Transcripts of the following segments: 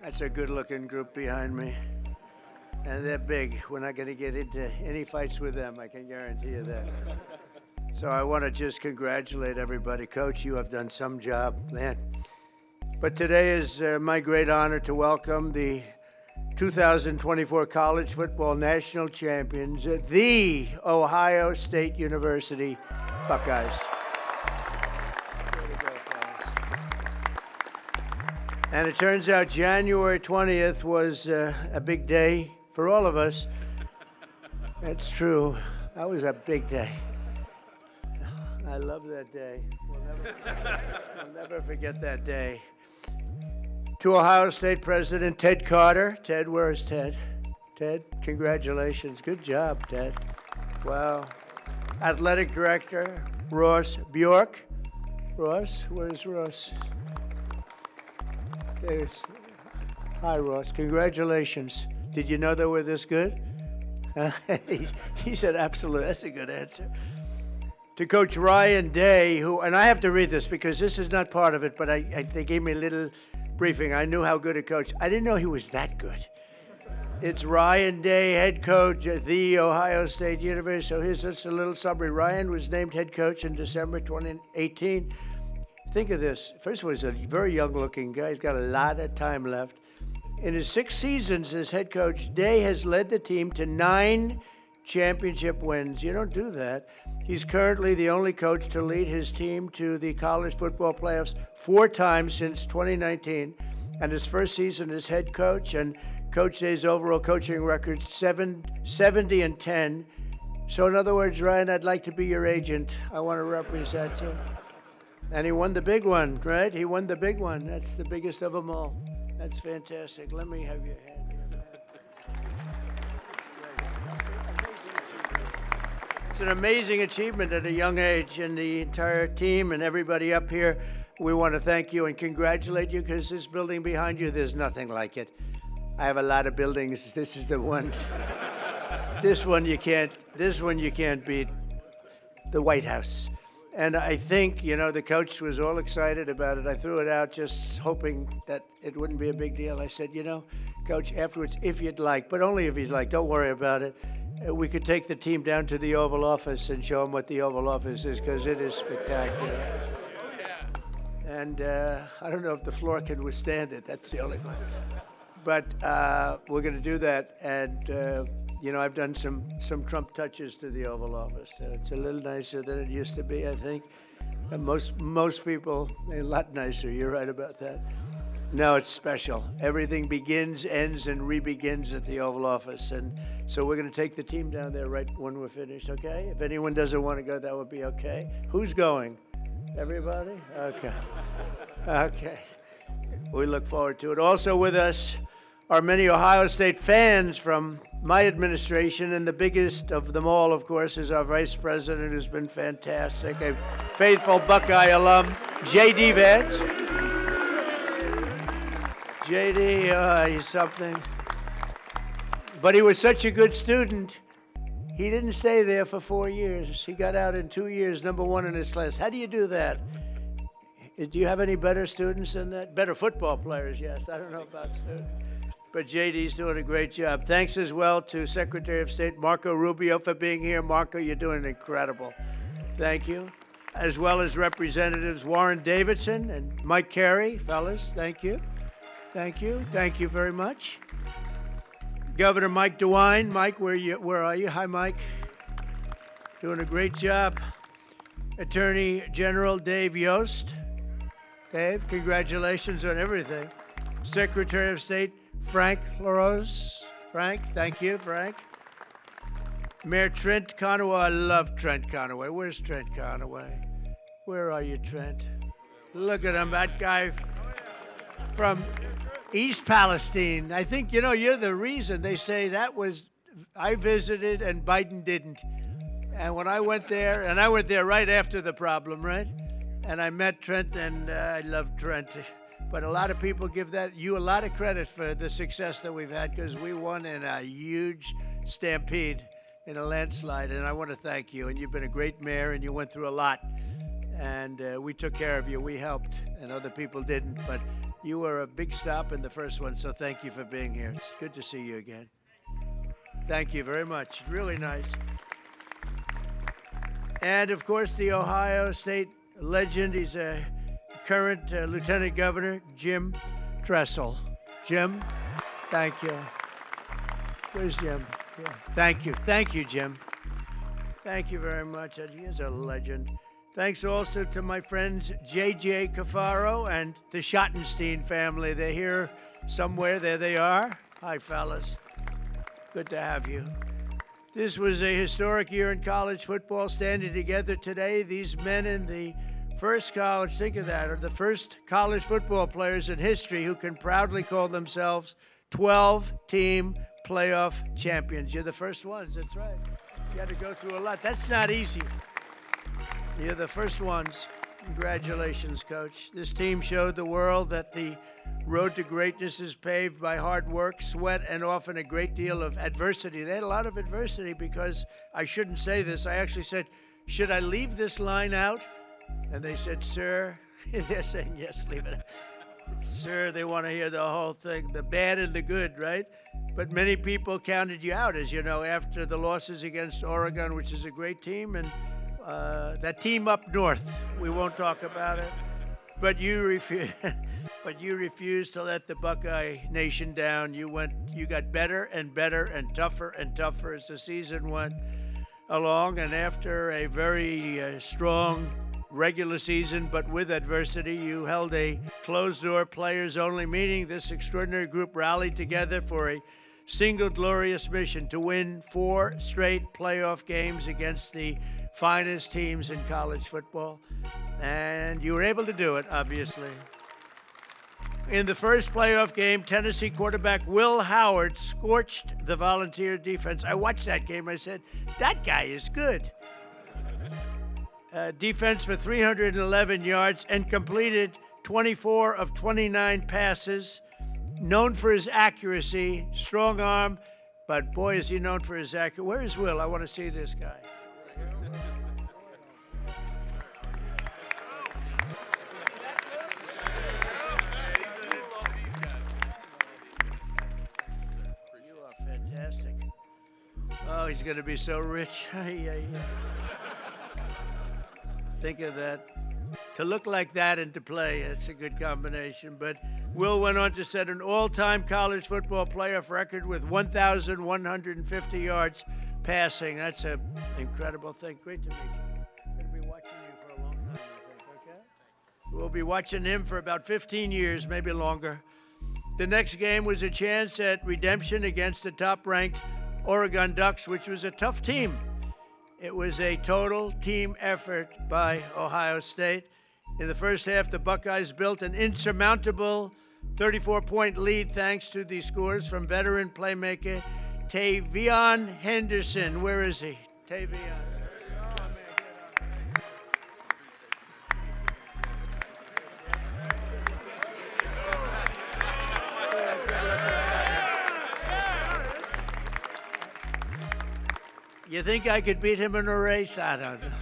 That's a good-looking group behind me. And they're big. We're not going to get into any fights with them, I can guarantee you that. So I want to just congratulate everybody. Coach, you have done some job, man. But today is my great honor to welcome the 2024 College Football National Champions, the Ohio State University Buckeyes. And it turns out January 20th was a big day for all of us. That's true. That was a big day. I love that day. We'll never forget that day. To Ohio State President Ted Carter. Ted, where is Ted? Ted, congratulations. Good job, Ted. Wow. Athletic Director Ross Bjork. Ross, where's Ross? There's. Hi, Ross. Congratulations. Did you know they were this good? He said, absolutely. That's a good answer. To Coach Ryan Day, who, and I have to read this because this is not part of it, but they gave me a little briefing. I knew how good a coach. I didn't know he was that good. It's Ryan Day, head coach at the Ohio State University. So here's just a little summary. Ryan was named head coach in December 2018. Think of this. First of all, he's a very young-looking guy. He's got a lot of time left. In his 6 seasons as head coach, Day has led the team to 9 championship wins. You don't do that. He's currently the only coach to lead his team to the college football playoffs 4 times since 2019. And his first season as head coach, and Coach Day's overall coaching record, 70-10. So in other words, Ryan, I'd like to be your agent. I want to represent you. And he won the big one, right? He won the big one. That's the biggest of them all. That's fantastic. Let me have your hand. It's an amazing achievement at a young age, and the entire team and everybody up here, we want to thank you and congratulate you, because this building behind you, there's nothing like it. I have a lot of buildings. This is the one. This one you can't beat. The White House. And I think, the coach was all excited about it. I threw it out just hoping that it wouldn't be a big deal. I said, Coach, afterwards, if you'd like, but only if you'd like, don't worry about it. We could take the team down to the Oval Office and show them what the Oval Office is, because it is spectacular. And I don't know if the floor can withstand it. That's the only one. But we're going to do that. And I've done some Trump touches to the Oval Office. It's a little nicer than it used to be, I think. And most people, a lot nicer. You're right about that. No, it's special. Everything begins, ends, and re-begins at the Oval Office. And so we're going to take the team down there right when we're finished, okay? If anyone doesn't want to go, that would be okay. Who's going? Everybody? Okay. Okay. We look forward to it. Also with us are many Ohio State fans from my administration, and the biggest of them all, of course, is our Vice President, who's been fantastic, a faithful Buckeye alum, J.D. Vance. J.D., he's something. But he was such a good student, he didn't stay there for 4 years. He got out in 2 years, #1 in his class. How do you do that? Do you have any better students than that? Better football players, yes. I don't know about students. But JD's doing a great job. Thanks as well to Secretary of State Marco Rubio for being here. Marco, you're doing incredible. Thank you. As well as Representatives Warren Davidson and Mike Carey. Fellas, thank you. Thank you. Thank you very much. Governor Mike DeWine. Mike, where are you? Hi, Mike. Doing a great job. Attorney General Dave Yost. Dave, congratulations on everything. Secretary of State Frank LaRose. Frank, thank you, Frank. Mayor Trent Conaway. I love Trent Conaway. Where's Trent Conaway? Where are you, Trent? Look at him, that guy from East Palestine. I think, you're the reason they say that was, I visited and Biden didn't. And when I went there, and I went there right after the problem, right? And I met Trent, and I love Trent. But a lot of people give you a lot of credit for the success that we've had, because we won in a huge stampede in a landslide, and I want to thank you. And you've been a great mayor, and you went through a lot. and we took care of you. We helped, and other people didn't, but you were a big stop in the first one, so thank you for being here. It's good to see you again. Thank you very much. Really nice. And, of course, the Ohio State legend. He's a current Lieutenant Governor, Jim Tressel. Jim, thank you. Where's Jim? Yeah. Thank you. Thank you, Jim. Thank you very much. He is a legend. Thanks also to my friends J.J. Cafaro and the Schottenstein family. They're here somewhere. There they are. Hi, fellas. Good to have you. This was a historic year in college football, standing together today. These men in the first college, think of that, are the first college football players in history who can proudly call themselves 12-team playoff champions. You're the first ones, that's right. You had to go through a lot. That's not easy. You're the first ones. Congratulations, Coach. This team showed the world that the road to greatness is paved by hard work, sweat, and often a great deal of adversity. They had a lot of adversity because I shouldn't say this. I actually said, should I leave this line out? And they said, sir, they're saying, yes, leave it out. Sir, they want to hear the whole thing, the bad and the good, right? But many people counted you out, as you know, after the losses against Oregon, which is a great team, and that team up north. We won't talk about it. But you refused to let the Buckeye Nation down. You got better and better and tougher as the season went along. And after a very strong regular season, but with adversity, you held a closed-door players-only meeting. This extraordinary group rallied together for a single glorious mission to win 4 straight playoff games against the finest teams in college football. And you were able to do it, obviously. In the first playoff game, Tennessee quarterback Will Howard scorched the Volunteer defense. I watched that game. I said, that guy is good. Defense for 311 yards and completed 24 of 29 passes. Known for his accuracy, strong arm, but boy, is he known for his accuracy. Where is Will? I want to see this guy. You are fantastic. Oh, he's going to be so rich. Think of that. To look like that and to play, it's a good combination. But Will went on to set an all-time college football playoff record with 1,150 yards passing. That's an incredible thing. Great to meet you. I'm going to be watching you for a long time, I think, okay? We'll be watching him for about 15 years, maybe longer. The next game was a chance at redemption against the top-ranked Oregon Ducks, which was a tough team. It was a total team effort by Ohio State. In the first half, the Buckeyes built an insurmountable 34-point lead thanks to the scores from veteran playmaker Tavion Henderson. Where is he? Tavion. Oh, man, You think I could beat him in a race? I don't know.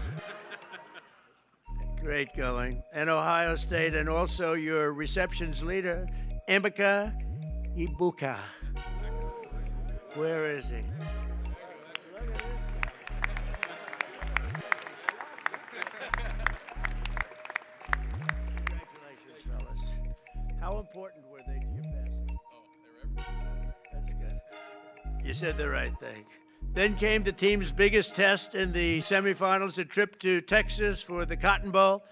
Great going. And Ohio State, and also your receptions leader, Emeka Ibuka. Where is he? Congratulations, fellas. How important were they to your passing? Oh, they were everywhere. That's good. You said the right thing. Then came the team's biggest test in the semifinals, a trip to Texas for the Cotton Bowl.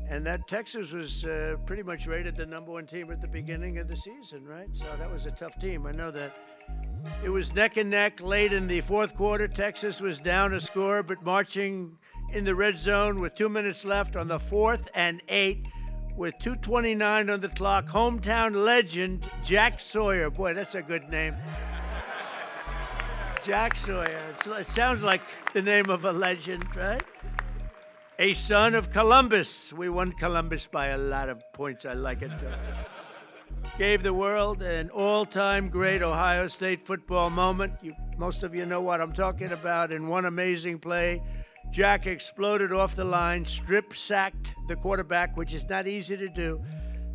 And that Texas was pretty much rated the #1 team at the beginning of the season, right? So that was a tough team. I know that. It was neck and neck late in the fourth quarter. Texas was down a score, but marching in the red zone with 2 minutes left on the 4th and 8 with 2:29 on the clock. Hometown legend Jack Sawyer. Boy, that's a good name. Jack Sawyer. It sounds like the name of a legend, right? A son of Columbus. We won Columbus by a lot of points. I like it. Gave the world an all-time great Ohio State football moment. Most of you know what I'm talking about. In one amazing play, Jack exploded off the line, strip sacked the quarterback, which is not easy to do,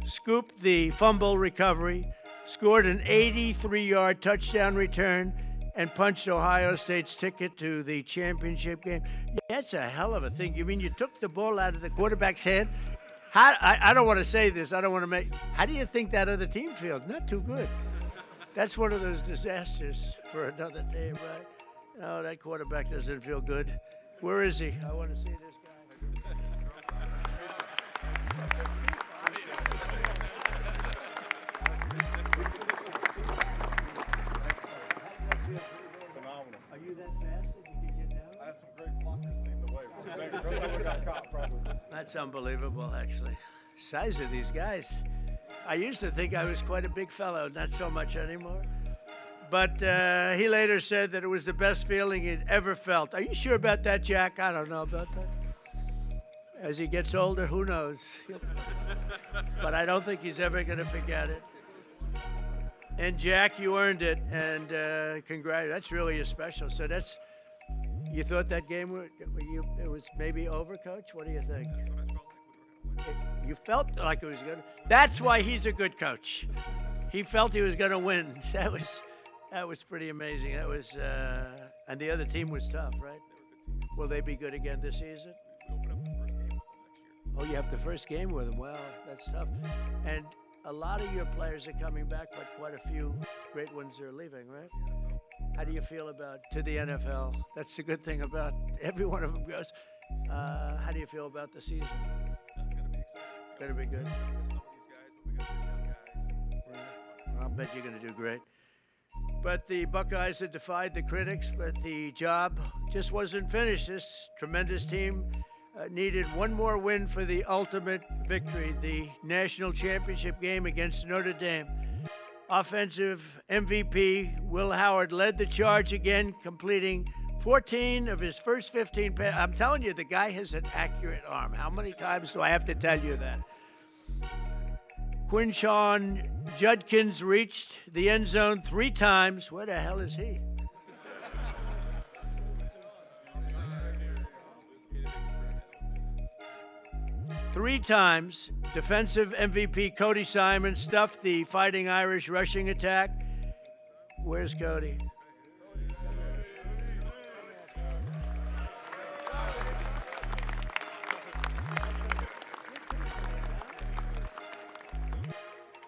scooped the fumble recovery, scored an 83-yard touchdown return, and punched Ohio State's ticket to the championship game. Yeah, that's a hell of a thing. You mean you took the ball out of the quarterback's hand? I don't want to say this. I don't want to make. How do you think that other team feels? Not too good. That's one of those disasters for another team, right? Oh, that quarterback doesn't feel good. Where is he? I want to see this guy. Phenomenal. Are you that fast that you can get down? I had some great blockers leading the way. First I would got caught, probably. That's unbelievable, actually. Size of these guys. I used to think I was quite a big fellow, not so much anymore. But he later said that it was the best feeling he'd ever felt. Are you sure about that, Jack? I don't know about that. As he gets older, who knows? But I don't think he's ever going to forget it. And Jack, you earned it, and congrats. That's really special. So that's, you thought that game it was maybe over, Coach? What do you think? You felt like it was going to. That's why he's a good coach. He felt he was going to win. That was pretty amazing. That was, and the other team was tough, right? Will they be good again this season? Oh, you have the first game with them. Wow, that's tough. And a lot of your players are coming back, but quite a few great ones are leaving, right? How do you feel about to the NFL? That's the good thing about every one of them goes. How do you feel about the season? That's going to be exciting. Going to be good. Some of these guys, but we got some young guys. Yeah. I'll bet you're going to do great. But the Buckeyes had defied the critics, but the job just wasn't finished. This tremendous team needed one more win for the ultimate victory, the national championship game against Notre Dame. Offensive MVP Will Howard led the charge again, completing 14 of his first 15 passes. I'm telling you, the guy has an accurate arm. How many times do I have to tell you that? Quinshon Judkins reached the end zone 3 times. Where the hell is he? 3 times. Defensive MVP Cody Simon stuffed the Fighting Irish rushing attack. Where's Cody?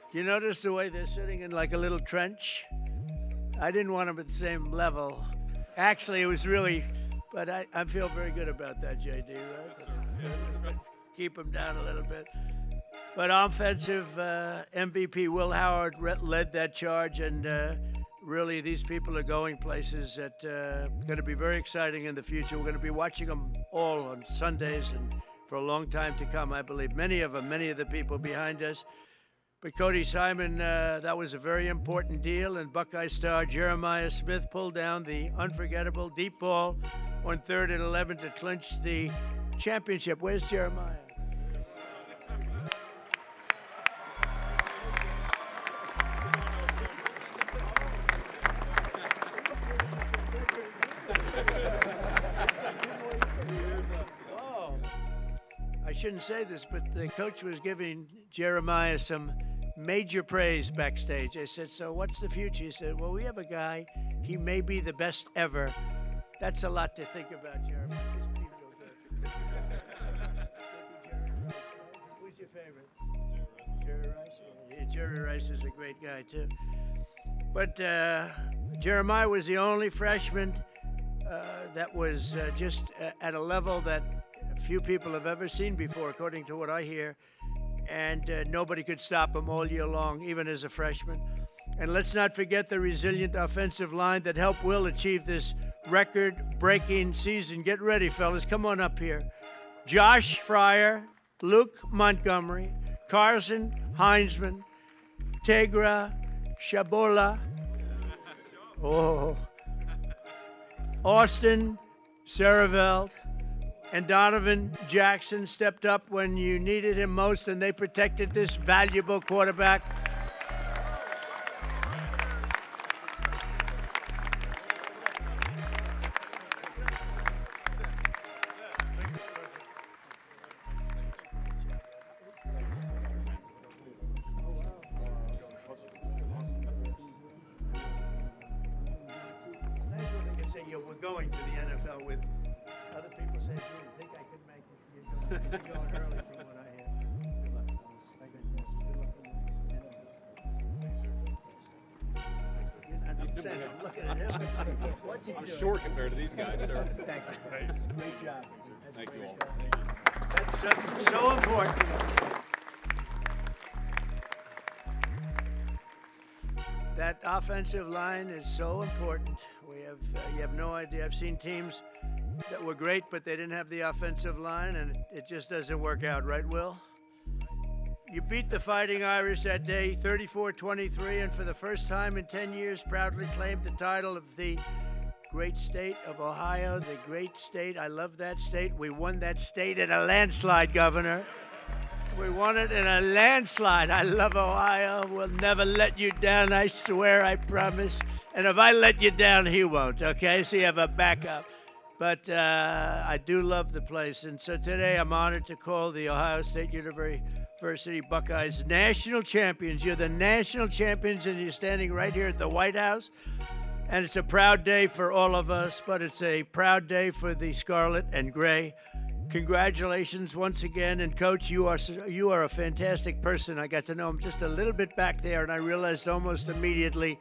Do you notice the way they're sitting in like a little trench? I didn't want them at the same level. Actually, it was really, but I feel very good about that, JD, right? Keep them down a little bit. But offensive MVP Will Howard led that charge, and really these people are going places that are going to be very exciting in the future. We're going to be watching them all on Sundays and for a long time to come, I believe. Many of the people behind us. But Cody Simon, that was a very important deal, and Buckeye star Jeremiah Smith pulled down the unforgettable deep ball on 3rd and 11 to clinch the championship. Where's Jeremiah? Oh, I shouldn't say this, but the coach was giving Jeremiah some major praise backstage. I said, so what's the future? He said, well, we have a guy, he may be the best ever. That's a lot to think about, Jeremiah. Just be real good. Who's your favorite? Jerry Rice? Yeah, Jerry Rice is a great guy, too. But Jeremiah was the only freshman that was just at a level that few people have ever seen before, according to what I hear. And nobody could stop him all year long, even as a freshman. And let's not forget the resilient offensive line that helped Will achieve this record-breaking season. Get ready, fellas. Come on up here. Josh Fryer, Luke Montgomery, Carson Heinzman, Tegra Shabola, Austin Saraveld, and Donovan Jackson stepped up when you needed him most, and they protected this valuable quarterback. say you were going to the NFL with other people say, "Didn't think I could make it." You're going early from what I hear. Good luck, fellas. Like I said, good luck on the You're not upset. I'm looking at him. What's he I'm doing? short compared to these guys, sir. Thank you. Great job. That's Thank a you great all. job. That's so important. That offensive line is so important. We have, you have no idea. I've seen teams that were great, but they didn't have the offensive line, and it just doesn't work out, right, Will? You beat the Fighting Irish that day, 34-23, and for the first time in 10 years, proudly claimed the title of the great state of Ohio, the great state. I love that state. We won that state in a landslide, Governor. We won it in a landslide. I love Ohio. We'll never let you down, I swear, I promise. And if I let you down, he won't, okay? So you have a backup. But I do love the place. And so today I'm honored to call the Ohio State University Buckeyes national champions. You're the national champions, and you're standing right here at the White House. And it's a proud day for all of us, but it's a proud day for the Scarlet and Gray. Congratulations once again, and Coach, you are a fantastic person. I got to know him just a little bit back there, and I realized almost immediately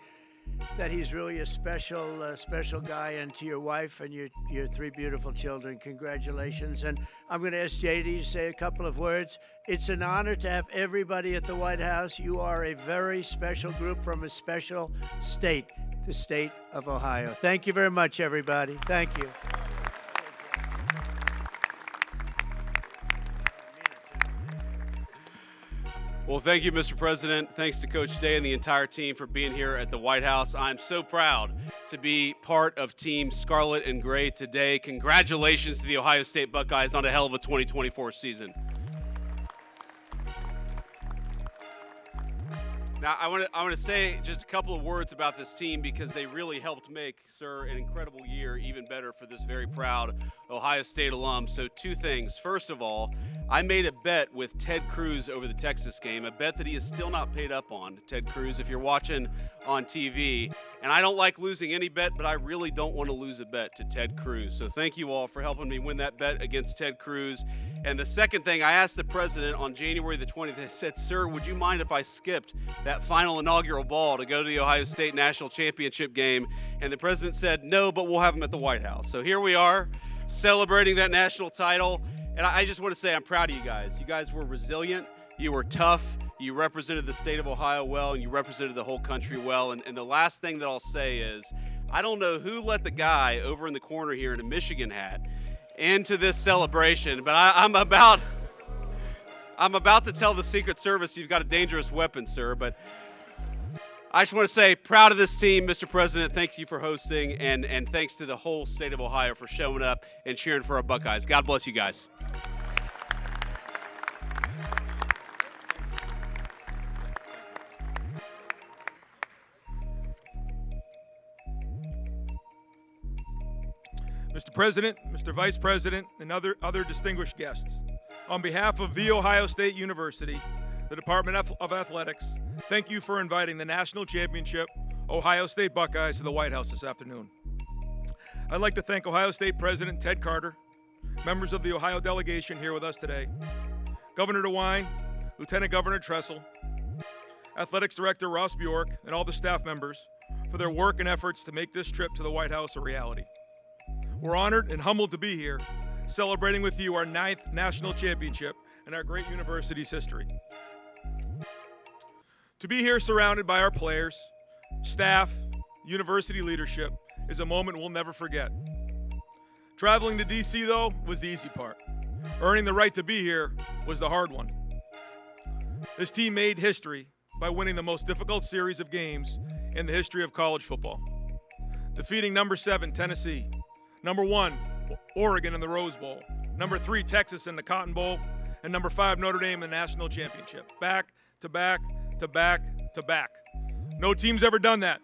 that he's really a special guy. And to your wife and your three beautiful children, congratulations. And I'm going to ask JD to say a couple of words. It's an honor to have everybody at the White House. You are a very special group from a special state, the state of Ohio. Thank you very much, everybody. Thank you. Well, thank you, Mr. President. Thanks to Coach Day and the entire team for being here at the White House. I'm so proud to be part of Team Scarlet and Gray today. Congratulations to the Ohio State Buckeyes on a hell of a 2024 season. Now, I want to say just a couple of words about this team because they really helped make, sir, an incredible year even better for this very proud Ohio State alum. So two things. First of all, I made a bet with Ted Cruz over the Texas game, a bet that he is still not paid up on, Ted Cruz, if you're watching on TV. And I don't like losing any bet, but I really don't want to lose a bet to Ted Cruz. So thank you all for helping me win that bet against Ted Cruz. And the second thing, I asked the president on January the 20th, I said, "Sir, would you mind if I skipped that final inaugural ball to go to the Ohio State National Championship game?" And the president said, "No, but we'll have him at the White House." So here we are celebrating that national title. And I just want to say I'm proud of you guys. You guys were resilient. You were tough. You represented the state of Ohio well, and you represented the whole country well. And the last thing that I'll say is I don't know who let the guy over in the corner here in a Michigan hat into this celebration, but I'm about to tell the Secret Service you've got a dangerous weapon, sir. But I just want to say, proud of this team, Mr. President. Thank you for hosting, and thanks to the whole state of Ohio for showing up and cheering for our Buckeyes. God bless you guys. Mr. President, Mr. Vice President, and other distinguished guests, on behalf of The Ohio State University, the Department of Athletics, thank you for inviting the National Championship Ohio State Buckeyes to the White House this afternoon. I'd like to thank Ohio State President Ted Carter, members of the Ohio delegation here with us today, Governor DeWine, Lieutenant Governor Tressel, Athletics Director Ross Bjork, and all the staff members for their work and efforts to make this trip to the White House a reality. We're honored and humbled to be here, celebrating with you our 9th national championship in our great university's history. To be here surrounded by our players, staff, university leadership is a moment we'll never forget. Traveling to D.C., though, was the easy part. Earning the right to be here was the hard one. This team made history by winning the most difficult series of games in the history of college football, defeating number 7, Tennessee, number 1, Oregon in the Rose Bowl, number 3, Texas in the Cotton Bowl, and number 5, Notre Dame in the national championship. Back to back to back to back. No team's ever done that.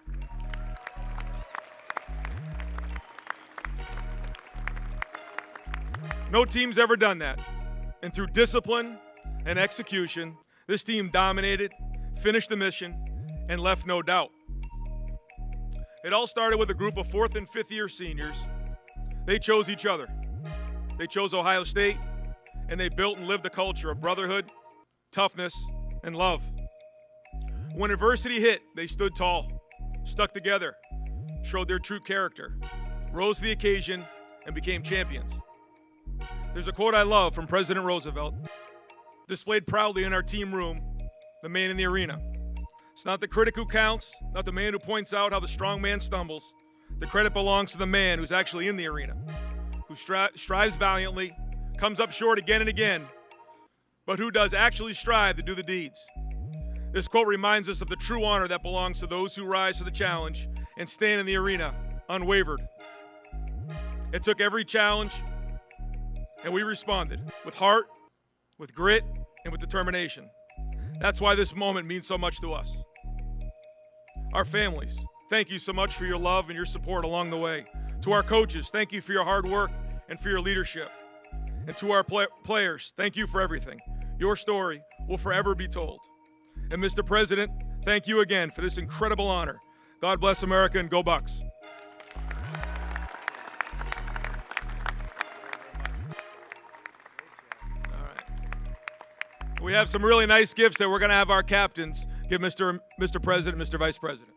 No team's ever done that. And through discipline and execution, this team dominated, finished the mission, and left no doubt. It all started with a group of 4th and 5th year seniors. They chose each other. They chose Ohio State, and they built and lived a culture of brotherhood, toughness, and love. When adversity hit, they stood tall, stuck together, showed their true character, rose to the occasion, and became champions. There's a quote I love from President Roosevelt, displayed proudly in our team room, the man in the arena. It's not the critic who counts, not the man who points out how the strong man stumbles. The credit belongs to the man who's actually in the arena, who strives valiantly, comes up short again and again, but who does actually strive to do the deeds. This quote reminds us of the true honor that belongs to those who rise to the challenge and stand in the arena unwavered. It took every challenge, and we responded with heart, with grit, and with determination. That's why this moment means so much to us. Our families, thank you so much for your love and your support along the way. To our coaches, thank you for your hard work and for your leadership. And to our players, thank you for everything. Your story will forever be told. And Mr. President, thank you again for this incredible honor. God bless America and go Bucks. All right. We have some really nice gifts that we're going to have our captains give Mr. President, Mr. Vice President.